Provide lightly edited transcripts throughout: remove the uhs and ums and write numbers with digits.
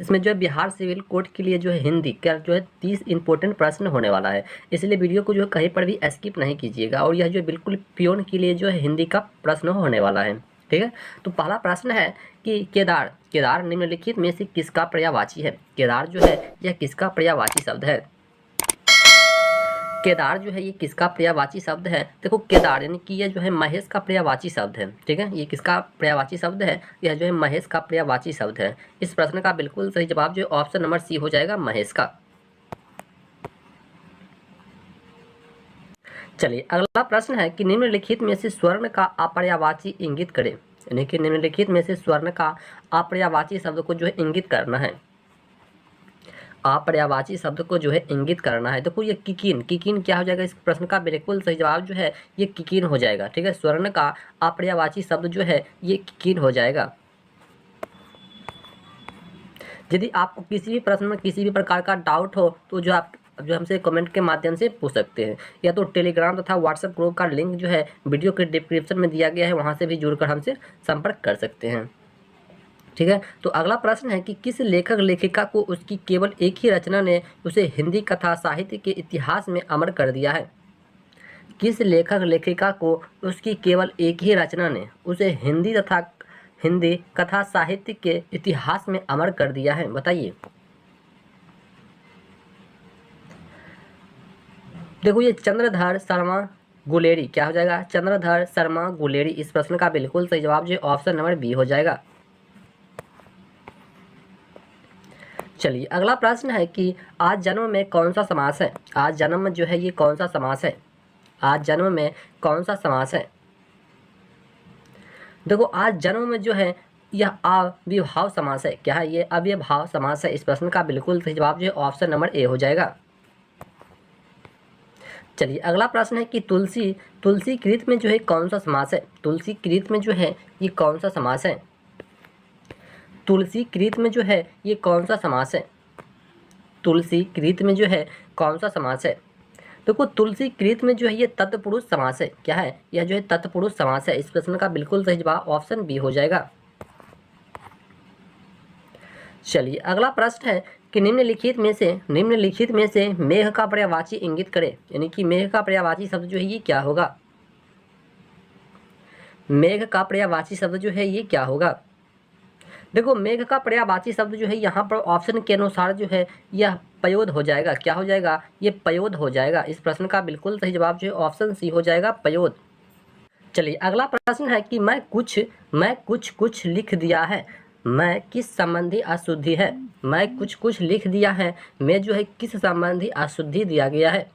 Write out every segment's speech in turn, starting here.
इसमें जो है बिहार सिविल कोड के लिए जो है हिंदी का जो है 30 इंपॉर्टेंट प्रश्न होने वाला है, इसलिए वीडियो को जो है कहीं पर भी स्किप नहीं कीजिएगा। और यह जो बिल्कुल प्योन के लिए जो है हिंदी का प्रश्न होने वाला है, ठीक है। तो पहला प्रश्न है कि केदार केदार निम्नलिखित में से किसका पर्यायवाची है। केदार जो है यह किसका पर्यायवाची शब्द है। केदार जो है ये किसका पर्यायवाची शब्द है। देखो केदार यानी कि यह जो है महेश का पर्यायवाची शब्द है, ठीक है। ये किसका पर्यायवाची शब्द है, यह जो है महेश का पर्यायवाची शब्द है। इस प्रश्न का बिल्कुल सही जवाब जो ऑप्शन नंबर सी हो जाएगा, महेश का। चलिए अगला प्रश्न है कि निम्नलिखित में से स्वर्ण का अपर्यायवाची इंगित करें। यानी कि निम्नलिखित में से स्वर्ण का अपर्यायवाची शब्द को जो है इंगित करना है, अपर्यायवाची शब्द को जो है इंगित करना है। देखो ये किकिन किकिन क्या हो जाएगा, इस प्रश्न का बिल्कुल सही जवाब जो है ये किकिन हो जाएगा, ठीक है। स्वर्ण का अपर्यायवाची शब्द जो है ये किकिन हो जाएगा। यदि आपको किसी भी प्रश्न में किसी भी प्रकार का डाउट हो तो जो हमसे कमेंट के माध्यम से पूछ सकते हैं, या तो टेलीग्राम तथा व्हाट्सएप ग्रुप का लिंक जो है वीडियो के डिस्क्रिप्शन में दिया गया है, वहाँ से भी जुड़कर हमसे संपर्क कर सकते हैं, ठीक है। तो अगला प्रश्न है कि किस लेखक लेखिका को उसकी केवल एक ही रचना ने उसे हिंदी कथा साहित्य के इतिहास में अमर कर दिया है। किस लेखक लेखिका को उसकी केवल एक ही रचना ने उसे हिंदी कथा साहित्य के इतिहास में अमर कर दिया है, बताइए। देखो ये चंद्रधर शर्मा गुलेरी क्या हो जाएगा, चंद्रधर शर्मा गुलेरी। इस प्रश्न का बिल्कुल सही जवाब जो ऑप्शन नंबर बी हो जाएगा। चलिए अगला प्रश्न है कि आज जन्म में कौन सा समास है। आज जन्म में जो है ये कौन सा समास है, आज जन्म में कौन सा समास है। देखो आज जन्म में जो है यह अव्ययभाव समास है। क्या है ये, अव्ययभाव समास है। इस प्रश्न का बिल्कुल सही जवाब जो है ऑप्शन नंबर ए हो जाएगा। चलिए अगला प्रश्न है कि तुलसी कृत में जो है कौन सा समास है। तुलसी कृत में जो है ये कौन सा समास है। तुलसी कृत में जो है ये कौन सा समास है। तुलसी कृत में जो है कौन सा समास है। देखो तुलसी कृत में जो है ये तत्पुरुष समास है। क्या है, यह जो है तत्पुरुष समास है। इस प्रश्न का बिल्कुल सही जवाब ऑप्शन बी हो जाएगा। चलिए अगला प्रश्न है कि निम्नलिखित में से मेघ का पर्यायवाची इंगित करे। यानी कि मेघ का पर्यायवाची शब्द जो है ये क्या होगा। मेघ का पर्यायवाची शब्द जो है ये क्या होगा। देखो मेघ का पर्यायवाची शब्द जो है यहाँ पर ऑप्शन के अनुसार जो है यह पयोद हो जाएगा। क्या हो जाएगा, ये पयोद हो जाएगा। इस प्रश्न का बिल्कुल सही जवाब जो है ऑप्शन सी हो जाएगा, पयोद। चलिए अगला प्रश्न है कि मैं कुछ लिख दिया है, मैं किस संबंधी अशुद्धि है। मैं कुछ लिख दिया है, मैं जो है किस संबंधी अशुद्धि दिया गया है।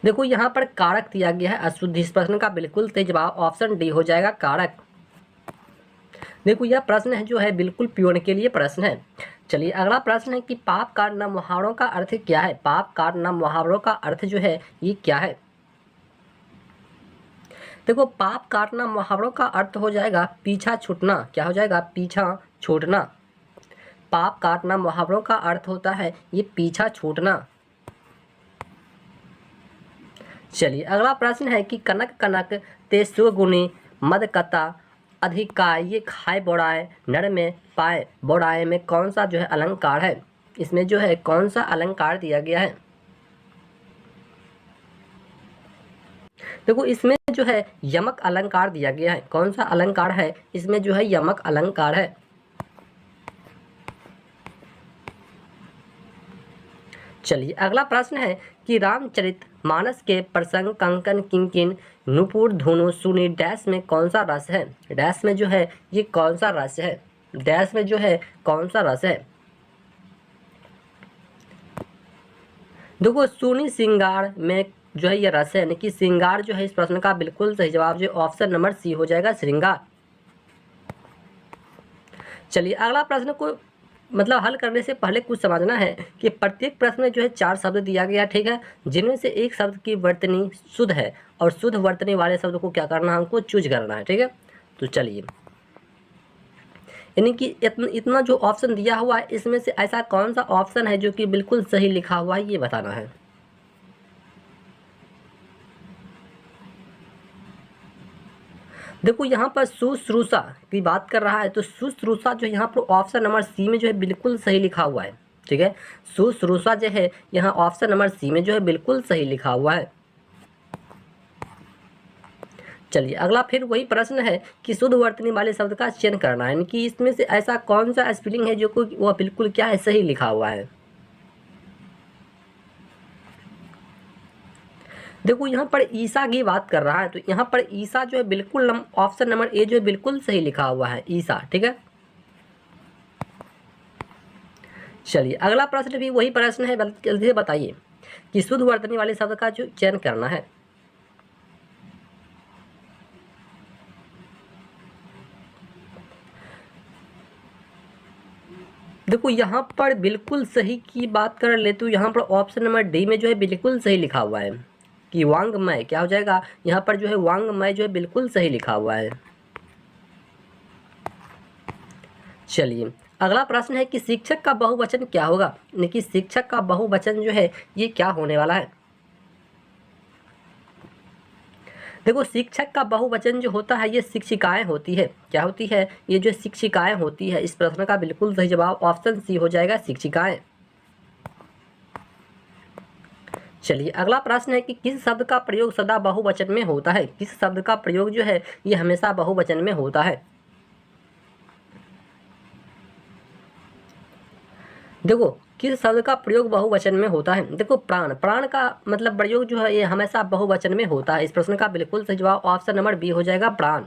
देखो यहाँ पर कारक दिया गया है अशुद्धि। इस प्रश्न का बिल्कुल सही जवाब ऑप्शन डी हो जाएगा, कारक। देखो यह प्रश्न है जो है बिल्कुल प्योन के लिए प्रश्न है। चलिए अगला प्रश्न है कि पाप काटना मुहावरों का अर्थ क्या है। पाप काटना मुहावरों का अर्थ जो है ये क्या है। देखो पाप काटना मुहावरों का अर्थ हो जाएगा पीछा छूटना। क्या हो जाएगा, पीछा छूटना। पाप काटना मुहावरों का अर्थ होता है ये पीछा छूटना। चलिए अगला प्रश्न है कि कनक कनक ते सुगुनी मद कता अधिकाय ये खाए बोड़ाए नर में पाए बोड़ाए में कौन सा जो है अलंकार है। इसमें जो है कौन सा अलंकार दिया गया है। देखो इसमें जो है यमक अलंकार दिया गया है। कौन सा अलंकार है, इसमें जो है यमक अलंकार है। चलिए अगला प्रश्न है कि रामचरित मानस के प्रसंग कंकन किंकिन नुपुर धुनु सुनी डैश में कौन सा रस है। डैश में जो है ये कौन सा रस है। डैश में जो है कौन सा रस है। देखो सुनी सिंगार में जो है ये रस है, यानी कि सिंगार जो है। इस प्रश्न का बिल्कुल सही जवाब जो ऑप्शन नंबर सी हो जाएगा, श्रृंगार। चलिए अगला प्रश्न को मतलब हल करने से पहले कुछ समझना है कि प्रत्येक प्रश्न में जो है 4 शब्द दिया गया, ठीक है, जिनमें से एक शब्द की वर्तनी शुद्ध है और शुद्ध वर्तनी वाले शब्द को क्या करना है, हमको चूज करना है, ठीक है। तो चलिए यानी कि इतना जो ऑप्शन दिया हुआ है इसमें से ऐसा कौन सा ऑप्शन है जो कि बिल्कुल सही लिखा हुआ है, ये बताना है। देखो यहाँ पर शुश्रूषा की बात कर रहा है, तो शुश्रूषा जो यहाँ पर ऑप्शन नंबर सी में जो है बिल्कुल सही लिखा हुआ है। ठीक है, शुश्रूषा जो है यहाँ ऑप्शन नंबर सी में जो है बिल्कुल सही लिखा हुआ है। चलिए अगला फिर वही प्रश्न है कि शुद्ध वर्तनी वाले शब्द का चयन करना है, यानी कि इसमें से ऐसा कौन सा स्पेलिंग है जो कोई वह बिल्कुल क्या है, सही लिखा हुआ है। देखो यहाँ पर ईसा की बात कर रहा है, तो यहाँ पर ईसा जो है बिल्कुल ऑप्शन नंबर ए जो है बिल्कुल सही लिखा हुआ है, ईसा। ठीक है, चलिए अगला प्रश्न भी वही प्रश्न है, जल्दी से बताइए कि शुद्ध वर्तनी वाले शब्द का जो चयन करना है। देखो यहाँ पर बिल्कुल सही की बात कर ले तो यहाँ पर ऑप्शन नंबर डी में जो है बिल्कुल सही लिखा हुआ है कि वांग्मय क्या हो जाएगा, यहाँ पर जो है वांग्मय जो है बिल्कुल सही लिखा हुआ है। चलिए अगला प्रश्न है कि शिक्षक का बहुवचन क्या होगा, यानी कि शिक्षक का बहुवचन जो है ये क्या होने वाला है। देखो शिक्षक का बहुवचन जो होता है ये शिक्षिकाएं होती है, क्या होती है, ये जो शिक्षिकाएं होती है। इस प्रश्न का बिल्कुल सही जवाब ऑप्शन सी हो जाएगा, शिक्षिकाएं। चलिए अगला प्रश्न है कि किस शब्द का प्रयोग सदा बहुवचन में होता है, किस शब्द का प्रयोग जो है ये हमेशा बहुवचन में होता है। देखो किस शब्द का प्रयोग बहुवचन में होता है। देखो प्राण, प्राण का मतलब प्रयोग जो है ये हमेशा बहुवचन में होता है। इस प्रश्न का बिल्कुल सही जवाब ऑप्शन नंबर बी हो जाएगा, प्राण।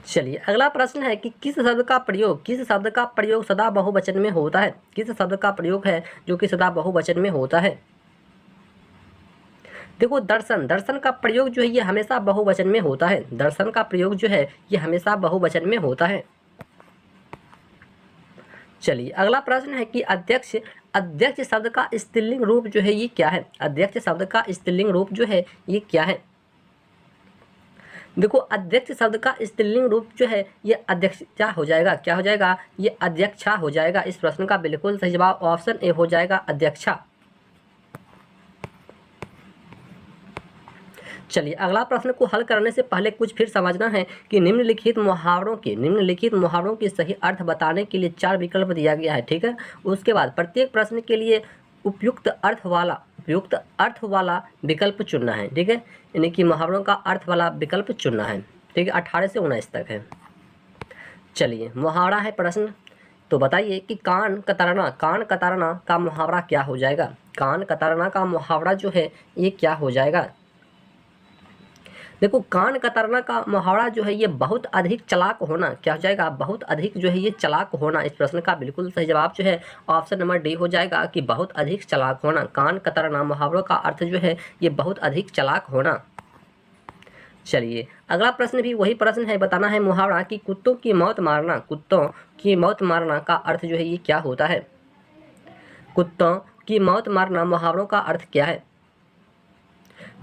चलिए अगला प्रश्न है कि किस शब्द का प्रयोग, किस शब्द का प्रयोग सदा बहुवचन में होता है, किस शब्द का प्रयोग है जो कि सदा बहुवचन में होता है। देखो दर्शन, दर्शन का प्रयोग जो है ये हमेशा बहुवचन में होता है, दर्शन का प्रयोग जो है ये हमेशा बहुवचन में होता है। चलिए अगला प्रश्न है कि अध्यक्ष, अध्यक्ष शब्द का स्त्रीलिंग रूप जो है ये क्या है, अध्यक्ष शब्द का स्त्रीलिंग रूप जो है ये क्या है। देखो अध्यक्ष शब्द का स्त्रीलिंग रूप जो है ये अध्यक्षा हो जाएगा, क्या हो जाएगा, ये अध्यक्षा हो जाएगा। इस प्रश्न का बिल्कुल सही जवाब ऑप्शन ए हो जाएगा, अध्यक्षा। चलिए अगला प्रश्न को हल करने से पहले कुछ फिर समझना है कि निम्नलिखित मुहावरों के सही अर्थ बताने के लिए 4 विकल्प दिया गया है। ठीक है, उसके बाद प्रत्येक प्रश्न के लिए उपयुक्त अर्थ वाला विकल्प चुनना है। ठीक है, यानी कि मुहावरों का अर्थ वाला विकल्प चुनना है। ठीक है, 18 से 19 तक है। चलिए मुहावरा है प्रश्न, तो बताइए कि कान कतरना, कान कतरना का मुहावरा क्या हो जाएगा, कान कतरना का मुहावरा जो है ये क्या हो जाएगा। देखो कान कतरना का मुहावरा जो है ये बहुत अधिक चालाक होना, क्या हो जाएगा, बहुत अधिक जो है ये चालाक होना। इस प्रश्न का बिल्कुल सही जवाब जो है ऑप्शन नंबर डी हो जाएगा कि बहुत अधिक चालाक होना। कान कतरना मुहावरों का अर्थ जो है ये बहुत अधिक चालाक होना। चलिए अगला प्रश्न भी वही प्रश्न है, बताना है मुहावरा कि कुत्तों की मौत मारना, कुत्तों की मौत मारना का अर्थ जो है ये क्या होता है। कुत्तों की मौत मारना मुहावरों का अर्थ क्या है।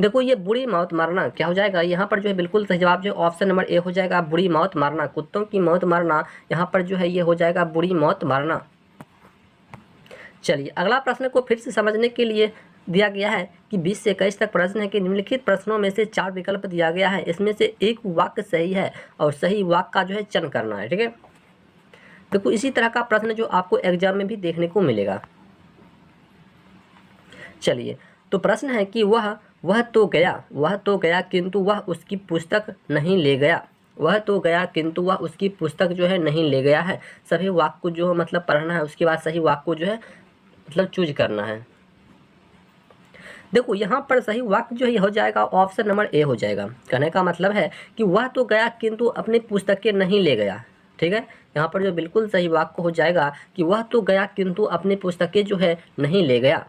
देखो ये बुरी मौत मारना क्या हो जाएगा, यहाँ पर जो है बिल्कुल सही जवाब जो ऑप्शन नंबर ए हो जाएगा, बुरी मौत मारना। कुत्तों की मौत मारना यहाँ पर जो है ये हो जाएगा बुरी मौत मारना। चलिए अगला प्रश्न को फिर से समझने के लिए दिया गया है कि 20 से 21 तक प्रश्न है कि निम्नलिखित प्रश्नों में से 4 विकल्प दिया गया है, इसमें से एक वाक्य सही है और सही वाक्य का जो है चयन करना है। ठीक है, देखो इसी तरह का प्रश्न जो आपको एग्जाम में भी देखने को मिलेगा। चलिए तो प्रश्न है कि वह तो गया किंतु वह उसकी पुस्तक नहीं ले गया, वह तो गया किंतु वह उसकी पुस्तक जो है नहीं ले गया है। सभी वाक्य को जो मतलब पढ़ना है, उसके बाद सही वाक्य को जो है मतलब चूज करना है। देखो यहाँ पर सही वाक्य जो है हो जाएगा ऑप्शन नंबर ए हो जाएगा। कहने का मतलब है कि वह तो गया किंतु अपनी पुस्तकें नहीं ले गया। ठीक है, यहाँ पर जो बिल्कुल सही वाक्य हो जाएगा कि वह तो गया किंतु अपनी पुस्तकें जो है नहीं ले गया।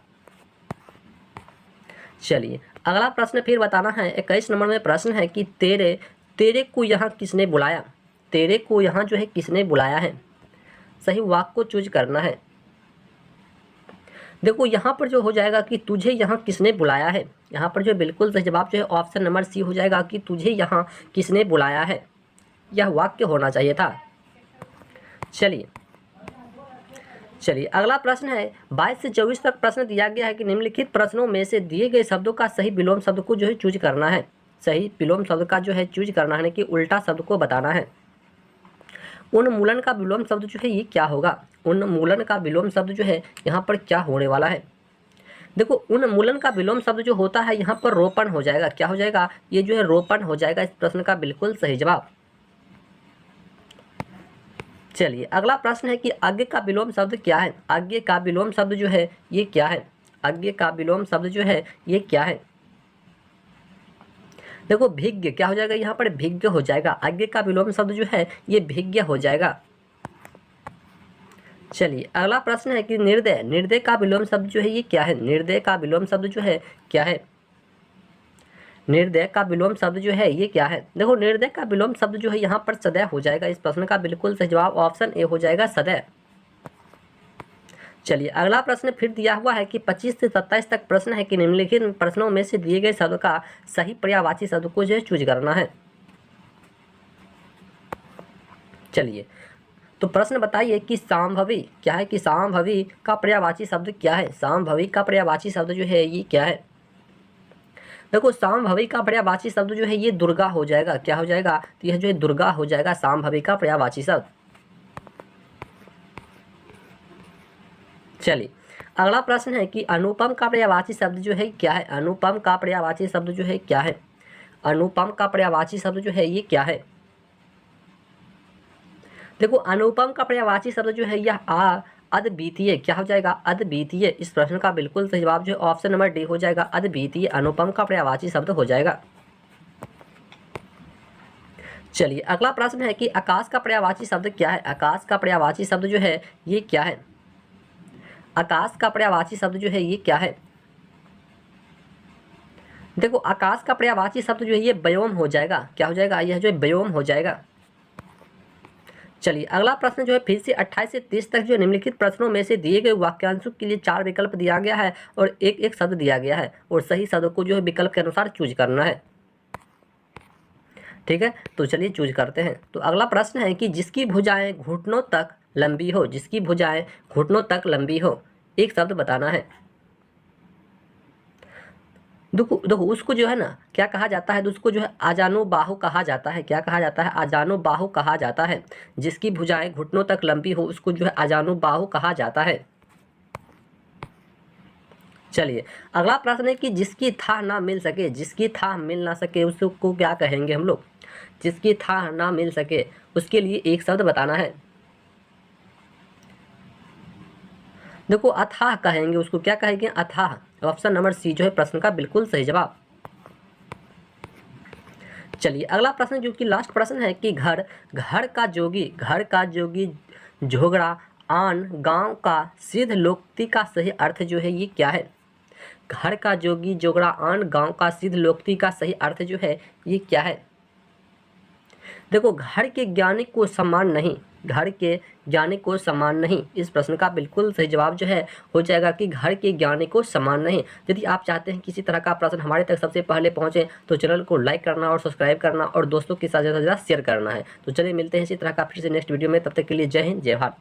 चलिए अगला प्रश्न फिर बताना है, 21 नंबर में प्रश्न है कि तेरे को यहाँ किसने बुलाया, तेरे को यहाँ जो है किसने बुलाया है। सही वाक्य को चूज करना है। देखो यहाँ पर जो हो जाएगा कि तुझे यहाँ किसने बुलाया है, यहाँ पर जो बिल्कुल सही जवाब जो है ऑप्शन नंबर सी हो जाएगा कि तुझे यहाँ किसने बुलाया है, यह वाक्य होना चाहिए था। चलिए चलिए अगला प्रश्न है 22 से 24 तक प्रश्न दिया गया है कि निम्नलिखित प्रश्नों में से दिए गए शब्दों का सही विलोम शब्द को जो है चूज करना है। सही विलोम शब्द का जो है चूज करना है कि उल्टा शब्द को बताना है। उन्मूलन का विलोम शब्द जो है ये क्या होगा? उन्मूलन का विलोम शब्द जो है यहाँ पर क्या होने वाला है? देखो उन्मूलन का विलोम शब्द जो होता है यहाँ पर रोपण हो जाएगा। क्या हो जाएगा? ये जो है रोपण हो जाएगा इस प्रश्न का बिल्कुल सही जवाब। चलिए अगला प्रश्न है कि आज्ञा का विलोम शब्द क्या है? आज्ञा का विलोम शब्द जो है ये क्या है? आज्ञा का विलोम शब्द जो है ये क्या है? देखो भिज्ञ क्या हो जाएगा? यहाँ पर भिज्ञ हो जाएगा। आज्ञा का विलोम शब्द जो है ये भिज्ञ हो जाएगा। चलिए अगला प्रश्न है कि निर्दय, निर्दय का विलोम शब्द जो है ये क्या है? निर्दय का विलोम शब्द जो है क्या है? निर्दय का विलोम शब्द जो है ये क्या है? देखो निर्दय का विलोम शब्द जो है यहाँ पर सदैव हो जाएगा। इस प्रश्न का बिल्कुल सही जवाब ऑप्शन ए हो जाएगा, सदैव। चलिए अगला प्रश्न फिर दिया हुआ है कि 25 से 27 तक प्रश्न है कि निम्नलिखित प्रश्नों में से दिए गए शब्द का सही पर्यायवाची शब्द को जो है चूज करना है। चलिए तो प्रश्न बताइए कि संभवी क्या है? कि संभवी का पर्यायवाची शब्द क्या है? संभवी का पर्यायवाची शब्द जो है ये क्या है? देखो संभवी का पर्यायवाची शब्द जो है ये दुर्गा हो जाएगा। क्या हो जाएगा? तो यह जो है दुर्गा हो जाएगा संभवी का पर्यायवाची शब्द। चलिए अगला प्रश्न है कि अनुपम का पर्यायवाची शब्द जो है क्या है? अनुपम का पर्यायवाची शब्द जो है क्या है? अनुपम का पर्यायवाची शब्द जो है ये क्या है? देखो अनुपम का पर्यायवाची शब्द जो है यह अद्वितीय। क्या हो जाएगा? अद्वितीय। इस प्रश्न का बिल्कुल सही जवाब जो है ऑप्शन नंबर डी हो जाएगा, अद्वितीय अनुपम का पर्यायवाची शब्द हो जाएगा। चलिए अगला प्रश्न है कि आकाश का पर्यायवाची शब्द क्या है? आकाश का पर्यायवाची शब्द जो है ये क्या है? आकाश का पर्यायवाची शब्द जो है ये क्या है? देखो आकाश का पर्यायवाची शब्द जो है ये व्योम हो जाएगा। क्या हो जाएगा? यह जो है व्योम हो जाएगा। चलिए अगला प्रश्न जो है फिर से 28 से 30 तक जो निम्नलिखित प्रश्नों में से दिए गए वाक्यांशों के लिए 4 विकल्प दिया गया है और एक एक शब्द दिया गया है और सही शब्द को जो है विकल्प के अनुसार चूज करना है। ठीक है, तो चलिए चूज करते हैं। तो अगला प्रश्न है कि जिसकी भुजाएं घुटनों तक लंबी हो, जिसकी भुजाएं घुटनों तक लंबी हो, एक शब्द बताना है। देखो उसको जो है ना क्या कहा जाता है? तो उसको जो है आजानुबाहु कहा जाता है। क्या कहा जाता है? आजानुबाहु कहा जाता है। जिसकी भुजाएं घुटनों तक लंबी हो उसको जो है आजानुबाहु कहा जाता है। चलिए अगला प्रश्न है कि जिसकी थाह ना मिल सके, जिसकी थाह मिल ना सके उसको क्या कहेंगे हम लोग? जिसकी थाह ना मिल सके उसके लिए एक शब्द बताना है। देखो अथाह कहेंगे उसको। क्या कहेंगे? अथाह। ऑप्शन नंबर सी जो है प्रश्न का बिल्कुल सही जवाब। चलिए अगला प्रश्न जो कि लास्ट प्रश्न है कि घर का जोगी झोगड़ा आन गांव का सिद्ध लोकोक्ति का सही अर्थ जो है ये क्या है? घर का जोगी जोगड़ा आन गांव का सिद्ध लोकोक्ति का सही अर्थ जो है ये क्या है? देखो घर के ज्ञानी को सम्मान नहीं, घर के ज्ञानी को सम्मान नहीं। इस प्रश्न का बिल्कुल सही जवाब जो है हो जाएगा कि घर के ज्ञानी को सम्मान नहीं। यदि आप चाहते हैं किसी तरह का प्रश्न हमारे तक सबसे पहले पहुंचे तो चैनल को लाइक करना और सब्सक्राइब करना और दोस्तों के साथ ज़्यादा से ज़्यादा शेयर करना है। तो चलिए मिलते हैं इसी तरह का फिर से नेक्स्ट वीडियो में। तब तक के लिए जय हिंद, जय भारत।